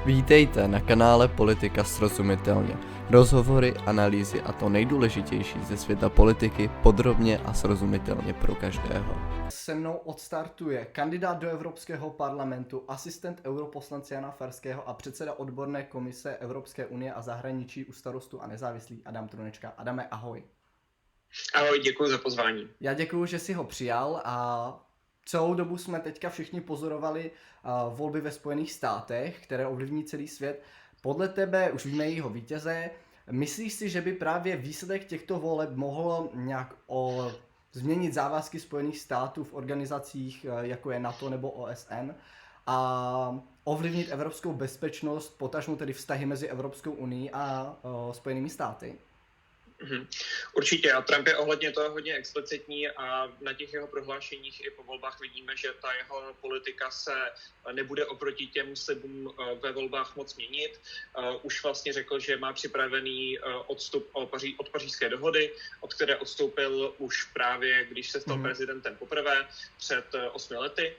Vítejte na kanále Politika srozumitelně. Rozhovory, analýzy a to nejdůležitější ze světa politiky podrobně a srozumitelně pro každého. Se mnou odstartuje kandidát do Evropského parlamentu, asistent europoslance Jana Farského a předseda odborné komise Evropské unie a zahraničí u Starostů a nezávislých Adam Trunečka. Adame, ahoj. Ahoj, děkuji za pozvání. Já děkuji, že jsi ho přijal a celou dobu jsme teďka všichni pozorovali volby ve Spojených státech, které ovlivní celý svět. Podle tebe, už víme jeho vítěze, myslíš si, že by právě výsledek těchto voleb mohl nějak změnit závazky Spojených států v organizacích, jako je NATO nebo OSN, a ovlivnit evropskou bezpečnost, potažmo tedy vztahy mezi Evropskou unií a Spojenými státy? Určitě, a Trump je ohledně toho hodně explicitní a na těch jeho prohlášeních i po volbách vidíme, že ta jeho politika se nebude oproti těm slibům ve volbách moc měnit. Už vlastně řekl, že má připravený odstup od Pařížské dohody, od které odstoupil už právě, když se stal prezidentem poprvé před 8 lety.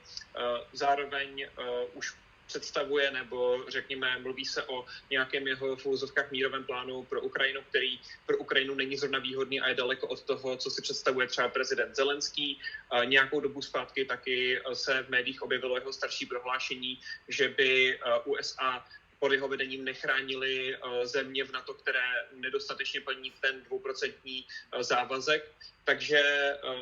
Zároveň už představuje, nebo řekněme, mluví se o nějakém jeho v úvozovkách mírovém plánu pro Ukrajinu, který pro Ukrajinu není zrovna výhodný a je daleko od toho, co si představuje třeba prezident Zelenský. Nějakou dobu zpátky taky se v médiích objevilo jeho starší prohlášení, že by USA pod jeho vedením nechránili země v NATO, které nedostatečně plní ten 2% závazek. Takže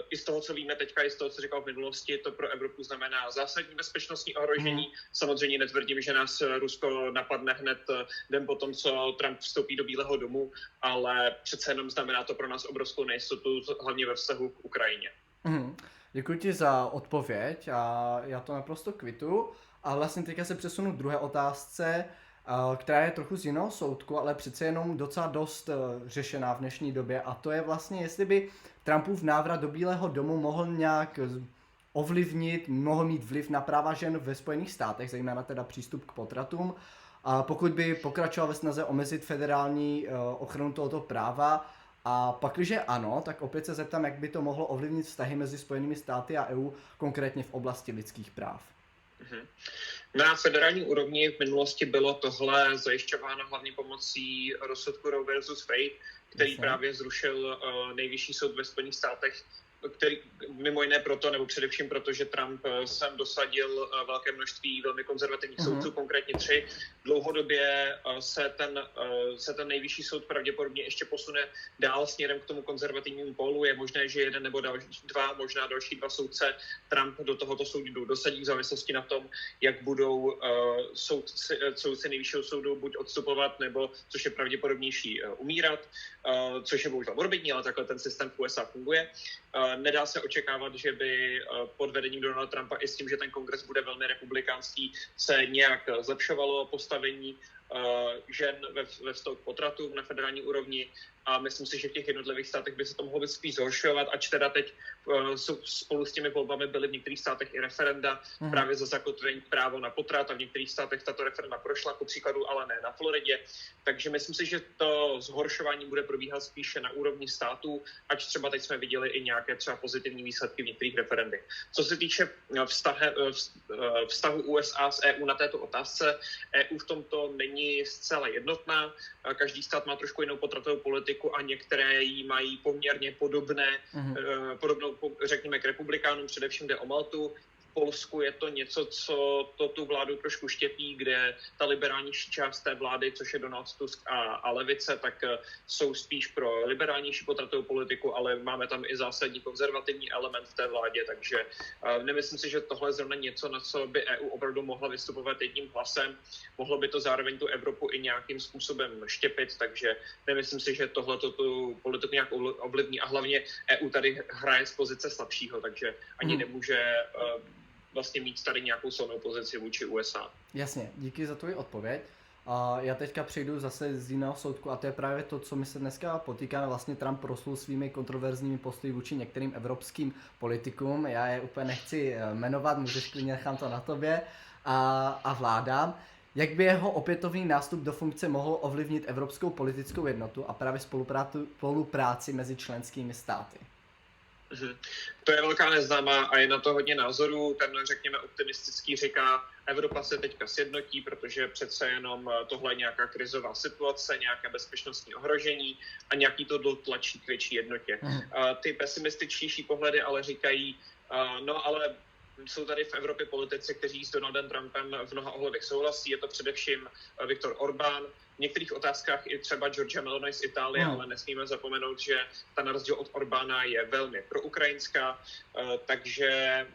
i z toho, co víme teďka, i z toho, co říkal v minulosti, to pro Evropu znamená zásadní bezpečnostní ohrožení. Samozřejmě netvrdím, že nás Rusko napadne hned den potom, co Trump vstoupí do Bílého domu, ale přece jenom znamená to pro nás obrovskou nejistotu, hlavně ve vztahu k Ukrajině. Děkuji ti za odpověď a já to naprosto kvituju. A vlastně teďka se přesunu k druhé otázce, která je trochu z jiného soudku, ale přece jenom docela dost řešená v dnešní době, a to je vlastně, jestli by Trumpův návrat do Bílého domu mohl nějak ovlivnit, mohl mít vliv na práva žen ve Spojených státech, zejména teda přístup k potratům. A pokud by pokračoval ve snaze omezit federální ochranu tohoto práva, a pakliže ano, tak opět se zeptám, jak by to mohlo ovlivnit vztahy mezi Spojenými státy a EU, konkrétně v oblasti lidských práv. Na federální úrovni v minulosti bylo tohle zajišťováno hlavně pomocí rozsudku Roe versus Wade, který právě zrušil nejvyšší soud ve Spojených státech, který mimo jiné proto, nebo především proto, že Trump sem dosadil velké množství velmi konzervativních soudců, konkrétně 3. Dlouhodobě se ten nejvyšší soud pravděpodobně ještě posune dál směrem k tomu konzervativnímu pólu. Je možné, že jeden nebo možná další 2 soudce Trump do tohoto soudu dosadí v závislosti na tom, jak budou soudci nejvyššího soudu buď odstupovat, nebo, což je pravděpodobnější, umírat, což je bohužel morbidní, ale takhle ten systém v USA funguje. Nedá se očekávat, že by pod vedením Donalda Trumpa i s tím, že ten kongres bude velmi republikánský, se nějak zlepšovalo postavení žen ve vztahu k potratům na federální úrovni, a myslím si, že v těch jednotlivých státech by se to mohlo být spíš zhoršovat, ač teda teď spolu s těmi volbami byly v některých státech i referenda právě za zakotvení právo na potrat, a v některých státech tato referenda prošla, ku příkladu, ale ne na Floridě. Takže myslím si, že to zhoršování bude probíhat spíše na úrovni států, ač třeba teď jsme viděli i nějaké třeba pozitivní výsledky v některých referendech. Co se týče vztahu USA s EU na této otázce, EU v tomto není zcela jednotná. Každý stát má trošku jinou potratovou politiku a některé jí mají poměrně podobnou, řekněme, k republikánům, především jde o Maltu. V Polsku je to něco, co tu vládu trošku štěpí, kde ta liberálnější část té vlády, což je Donald Tusk a levice, tak jsou spíš pro liberálnější potratovou politiku, ale máme tam i zásadní konzervativní element v té vládě, takže nemyslím si, že tohle je zrovna něco, na co by EU opravdu mohla vystupovat jedním hlasem. Mohlo by to zároveň tu Evropu i nějakým způsobem štěpit, takže nemyslím si, že tohle tu politiku nějak ovlivní, a hlavně EU tady hraje z pozice slabšího, takže ani nemůže vlastně mít tady nějakou silnou pozici vůči USA. Jasně, díky za tvou odpověď. A já teďka přejdu zase z jiného soudku, a to je právě to, co my se dneska potýkáme. Vlastně Trump proslul svými kontroverzními postoji vůči některým evropským politikům. Já je úplně nechci jmenovat, můžeš klidně, nechám to na tobě. A vláda. Jak by jeho opětovný nástup do funkce mohl ovlivnit evropskou politickou jednotu a právě spolupráci mezi členskými státy? To je velká neznámá a je na to hodně názorů. Ten, řekněme, optimistický říká, Evropa se teďka sjednotí, protože přece jenom tohle je nějaká krizová situace, nějaké bezpečnostní ohrožení a nějaký to dotlačí k větší jednotě. Ty pesimističtější pohledy ale říkají, no ale jsou tady v Evropě politici, kteří s Donaldem Trumpem v mnoha ohledech souhlasí. Je to především Viktor Orbán, v některých otázkách i třeba Giorgia Meloni z Itálie, ale nesmíme zapomenout, že ta na rozdíl od Orbána je velmi proukrajinská, takže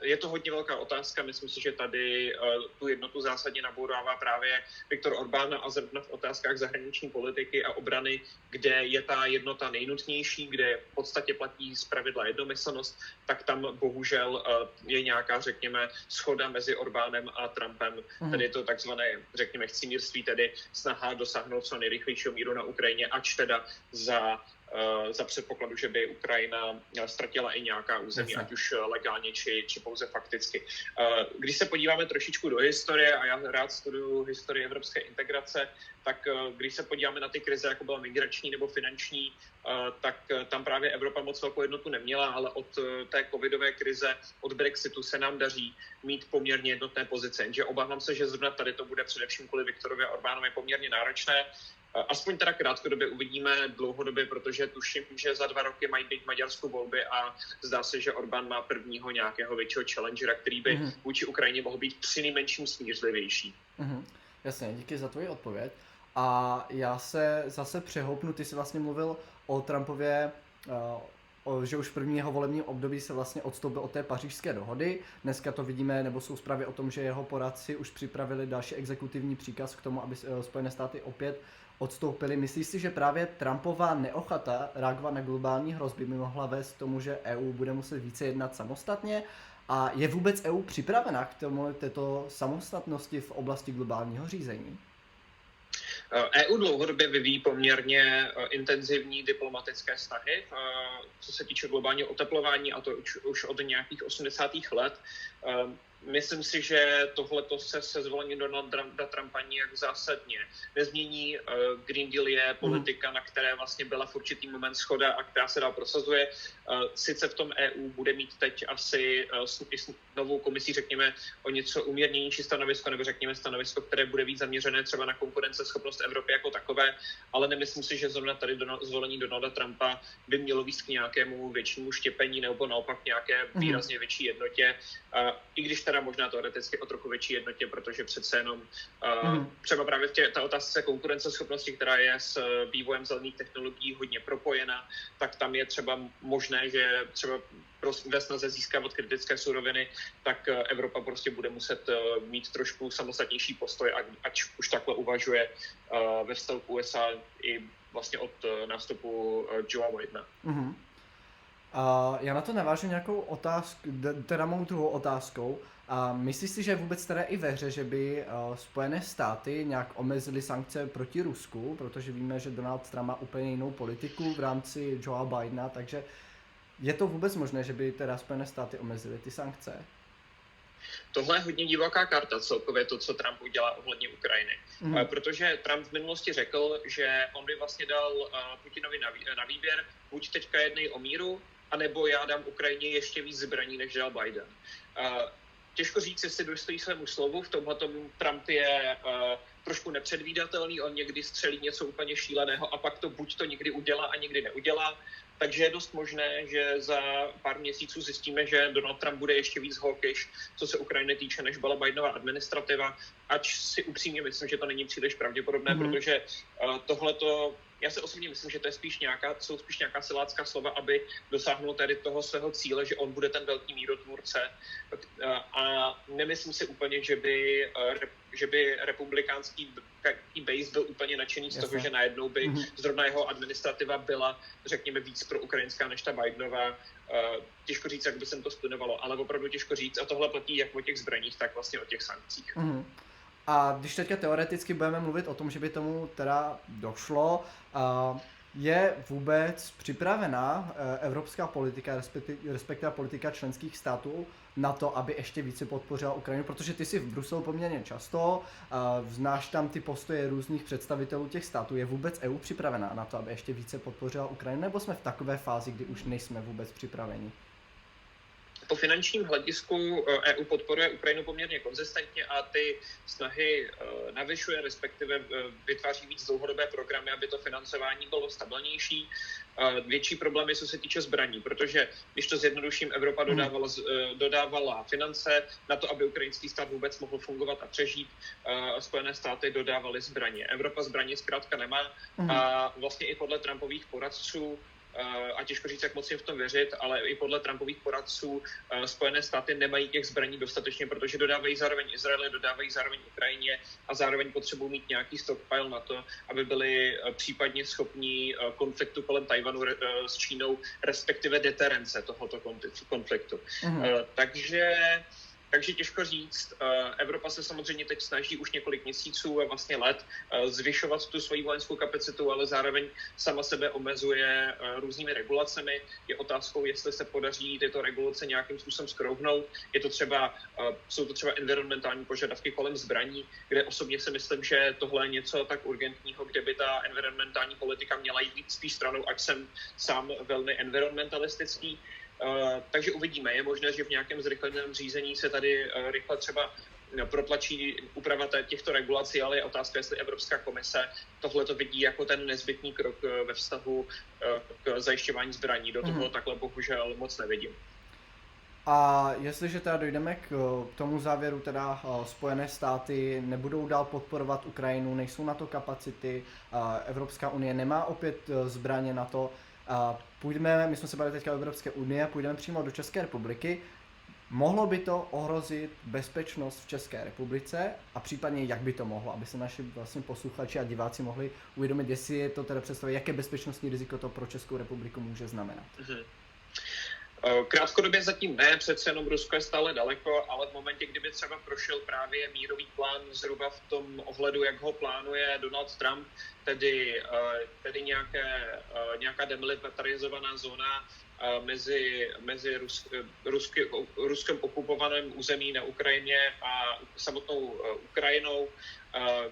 je to hodně velká otázka. Myslím si, že tady tu jednotu zásadně nabourává právě Viktor Orbán a zrovna v otázkách zahraniční politiky a obrany, kde je ta jednota nejnutnější, kde v podstatě platí zpravidla jednomyslnost, tak tam bohužel je nějaká, řekněme, shoda mezi Orbánem a Trumpem. Tedy je to takzvané, řekněme, chcímírství, tedy snaha dosáhnout co nejrychlejšího míru na Ukrajině, ač teda za předpokladu, že by Ukrajina ztratila i nějaká území, ať už legálně, či pouze fakticky. Když se podíváme trošičku do historie, a já rád studuju historii evropské integrace, tak když se podíváme na ty krize, jako byla migrační nebo finanční, tak tam právě Evropa moc velkou jednotu neměla, ale od té covidové krize, od Brexitu se nám daří mít poměrně jednotné pozice. Jenže obávám se, že zrovna tady to bude především kvůli Viktorovi Orbánovi poměrně náročné. Aspoň teda krátkodobě uvidíme, dlouhodobě, protože tuším, že za 2 roky mají být v Maďarsku volby a zdá se, že Orbán má prvního nějakého většího challengera, který by vůči Ukrajině mohl být přinejmenším smířlivější. Jasně, díky za tvoji odpověď. A já se zase přehoupnu, ty jsi vlastně mluvil o Trumpově, že už v první jeho volebním období se vlastně odstoupil od té pařížské dohody. Dneska to vidíme, nebo jsou zprávy o tom, že jeho poradci už připravili další exekutivní příkaz k tomu, aby Spojené státy opět odstoupili. Myslíš si, že právě Trumpova neochota reagovat na globální hrozby by mohla vést k tomu, že EU bude muset více jednat samostatně? A je vůbec EU připravena k této samostatnosti v oblasti globálního řízení? EU dlouhodobě vyvíjí poměrně intenzivní diplomatické vztahy, co se týče globálního oteplování, a to už od nějakých 80. let. Myslím si, že tohleto se zvolením Donalda Trumpa nijak zásadně nezmění. Green Deal je politika, na které vlastně byla v určitý moment shoda a která se dál prosazuje. Sice v tom EU bude mít teď asi s novou komisí, řekněme, o něco umírněnější stanovisko, nebo řekněme stanovisko, které bude víc zaměřené třeba na konkurenceschopnost Evropy jako takové, ale nemyslím si, že zrovna tady zvolení Donalda Trumpa by mělo vést k nějakému většímu štěpení nebo naopak nějaké výrazně větší jednotě. I když teda možná teoreticky o trochu větší jednotě, protože přece jenom třeba právě ta otázka konkurenceschopnosti, která je s vývojem zelených technologií hodně propojena, tak tam je třeba možné, že třeba ve snaze získávat kritické suroviny, tak Evropa prostě bude muset mít trošku samostatnější postoj, ať už takhle uvažuje ve vztahu k USA i vlastně od nástupu Joea Bidena. Já na to navážu nějakou otázku, teda mou druhou otázkou. Myslíš si, že je vůbec teda i ve hře, že by Spojené státy nějak omezily sankce proti Rusku, protože víme, že Donald Trump má úplně jinou politiku v rámci Joea Bidena, takže je to vůbec možné, že by teda Spojené státy omezily ty sankce? Tohle je hodně divoká karta celkově to, co Trump udělá ohledně Ukrajiny. Protože Trump v minulosti řekl, že on by vlastně dal Putinovi na výběr, buď teďka jednej o míru, anebo já dám Ukrajině ještě víc zbraní, než dal Biden. Těžko říct, jestli dostojí svému slovu, v tomhletom Trump je trošku nepředvídatelný, on někdy střelí něco úplně šíleného a pak to buď to někdy udělá a někdy neudělá. Takže je dost možné, že za pár měsíců zjistíme, že Donald Trump bude ještě víc hawkish, co se Ukrajiny týče, než byla Bidenova administrativa, ač si upřímně myslím, že to není příliš pravděpodobné, protože tohleto, já si osobně myslím, že to je jsou spíš nějaká silácká slova, aby dosáhnul tady toho svého cíle, že on bude ten velký mírotvůrce. A nemyslím si úplně, že by republikánský base byl úplně nadšený z toho, že najednou by zrovna jeho administrativa byla, řekněme, víc pro ukrajinská než ta Bidenová. Těžko říct, jak by se to splinovalo, ale opravdu těžko říct. A tohle platí jak o těch zbraních, tak vlastně o těch sankcích. A když teďka teoreticky budeme mluvit o tom, že by tomu teda došlo, je vůbec připravená evropská politika, respektive politika členských států na to, aby ještě více podpořila Ukrajinu, protože ty jsi v Bruselu poměrně často, znáš tam ty postoje různých představitelů těch států. Je vůbec EU připravená na to, aby ještě více podpořila Ukrajinu, nebo jsme v takové fázi, kdy už nejsme vůbec připraveni? Po finančním hledisku EU podporuje Ukrajinu poměrně konzistentně a ty snahy navyšuje, respektive vytváří víc dlouhodobé programy, aby to financování bylo stabilnější. Větší problémy, co se týče zbraní, protože, když to zjednoduším, Evropa dodávala finance na to, aby ukrajinský stát vůbec mohl fungovat a přežít. Spojené státy dodávaly zbraně. Evropa zbraně zkrátka nemá a vlastně i podle Trumpových poradců, a těžko říct, jak moc jim v tom věřit, ale i podle Trumpových poradců Spojené státy nemají těch zbraní dostatečně, protože dodávají zároveň Izraeli, dodávají zároveň Ukrajině a zároveň potřebují mít nějaký stockpile na to, aby byli případně schopní konfliktu kolem Tajvanu s Čínou, respektive deterence tohoto konfliktu. Takže těžko říct. Evropa se samozřejmě teď snaží už několik měsíců a vlastně let zvyšovat tu svoji vojenskou kapacitu, ale zároveň sama sebe omezuje různými regulacemi. Je otázkou, jestli se podaří tyto regulace nějakým způsobem skrouhnout. Jsou to třeba environmentální požadavky kolem zbraní, kde osobně si myslím, že tohle je něco tak urgentního, kde by ta environmentální politika měla jít spíš stranou, ať jsem sám velmi environmentalistický. Takže uvidíme. Je možné, že v nějakém zrychleném řízení se tady rychle třeba protlačí úprava těchto regulací, ale je otázka, jestli Evropská komise tohle to vidí jako ten nezbytný krok ve vztahu k zajišťování zbraní. Do toho takhle bohužel moc nevidím. A jestliže teda dojdeme k tomu závěru, teda Spojené státy nebudou dál podporovat Ukrajinu, nejsou na to kapacity, Evropská unie nemá opět zbraně na to, my jsme se bavili teďka o Evropské unie, půjdeme přímo do České republiky. Mohlo by to ohrozit bezpečnost v České republice a případně jak by to mohlo, aby se naši vlastně posluchači a diváci mohli uvědomit, jestli je to teda představit, jaké bezpečnostní riziko to pro Českou republiku může znamenat. Krátkodobě zatím ne, přece jenom Rusko je stále daleko, ale v momentě, kdyby třeba prošel právě mírový plán zhruba v tom ohledu, jak ho plánuje Donald Trump, tedy nějaká demilitarizovaná zóna mezi Ruskem okupovaném území na Ukrajině a samotnou Ukrajinou,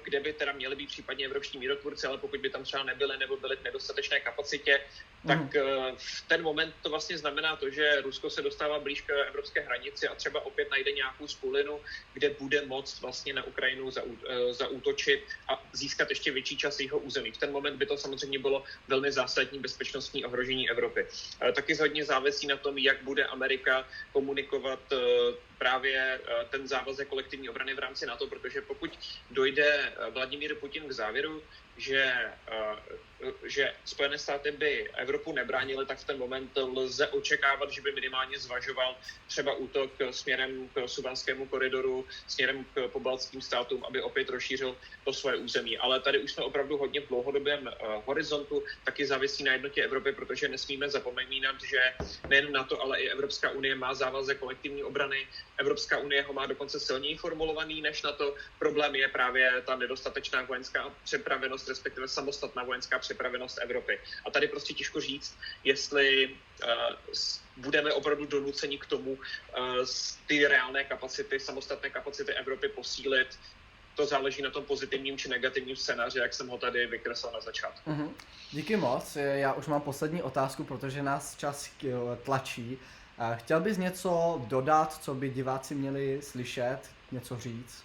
kde by teda měli být případně evropští mírotvůrci, ale pokud by tam třeba nebyli nebo byli v nedostatečné kapacitě, tak v ten moment to vlastně znamená to, že Rusko se dostává blíž k evropské hranici a třeba opět najde nějakou skulinu, kde bude moct vlastně na Ukrajinu zaútočit a získat ještě větší čas jeho území. V ten moment by to samozřejmě bylo velmi zásadní bezpečnostní ohrožení Evropy. Taky hodně závisí na tom, jak bude Amerika komunikovat právě ten závazek kolektivní obrany v rámci NATO, protože pokud dojde Vladimír Putin k závěru, že Spojené státy by Evropu nebránily, tak v ten moment lze očekávat, že by minimálně zvažoval třeba útok směrem k Suvanskému koridoru, směrem k pobaltským státům, aby opět rozšířil to svoje území. Ale tady už jsme opravdu hodně v dlouhodobém horizontu, taky závisí na jednotě Evropy, protože nesmíme zapomínat, že nejen NATO, ale i Evropská unie má závazek kolektivní obrany. Evropská unie ho má dokonce silněji formulovaný než NATO. Problém je právě ta nedostatečná vojenská připravenost, respektive samostatná vojenská připravenost Evropy. A tady prostě těžko říct, jestli budeme opravdu donuceni k tomu ty reálné kapacity, samostatné kapacity Evropy posílit. To záleží na tom pozitivním či negativním scénáři, jak jsem ho tady vykreslil na začátku. Díky moc. Já už mám poslední otázku, protože nás čas tlačí. Chtěl bys něco dodat, co by diváci měli slyšet, něco říct?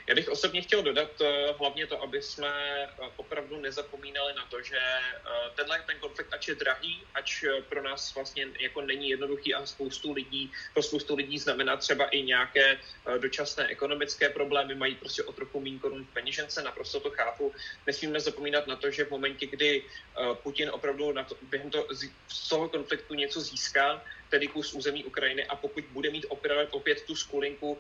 Já bych osobně chtěl dodat hlavně to, aby jsme opravdu nezapomínali na to, že ten konflikt, ač je drahý, ač pro nás vlastně jako není jednoduchý a pro spoustu lidí znamená třeba i nějaké dočasné ekonomické problémy, mají prostě o trochu méně korun v peněžence, naprosto to chápu. Nesmíme zapomínat na to, že v momentě, kdy Putin opravdu během toho konfliktu něco získá, tedy kus území Ukrajiny, a pokud bude mít opět tu skulinku,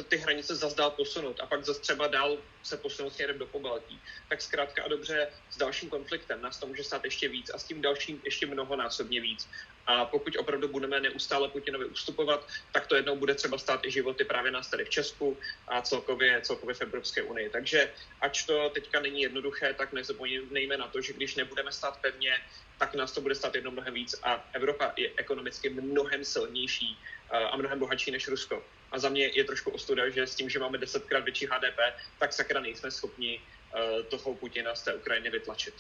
ty hranice zas dál posunout a pak zase třeba dál se posunout směrem do Pobaltí, tak zkrátka a dobře s dalším konfliktem nás to může stát ještě víc a s tím dalším ještě mnohonásobně víc. A pokud opravdu budeme neustále Putinovi ustupovat, tak to jednou bude třeba stát i životy právě nás tady v Česku a celkově v Evropské unii. Takže ač to teďka není jednoduché, tak nezapomínejme na to, že když nebudeme stát pevně, tak nás to bude stát jednou mnohem víc a Evropa je ekonomicky mnohem silnější a mnohem bohatší než Rusko. A za mě je trošku ostuda, že s tím, že máme 10krát větší HDP, tak sakra nejsme schopni toho Putina z té Ukrajiny vytlačit.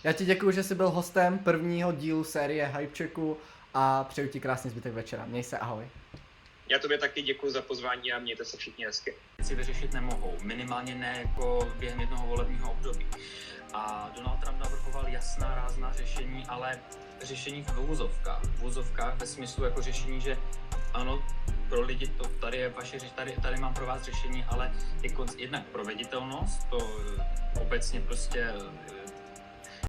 Já ti děkuji, že jsi byl hostem prvního dílu série Hypechecku a přeju ti krásný zbytek večera. Měj se, ahoj. Já tobě taky děkuji za pozvání a mějte se všichni hezky. Věci vyřešit nemohou, minimálně ne jako během jednoho volebního období. A Donald Trump navrhoval jasná, rázná řešení, ale řešení v uvozovkách ve smyslu jako řešení, že ano, pro lidi to tady je vaše tady mám pro vás řešení, ale jako jednak proveditelnost, to obecně prostě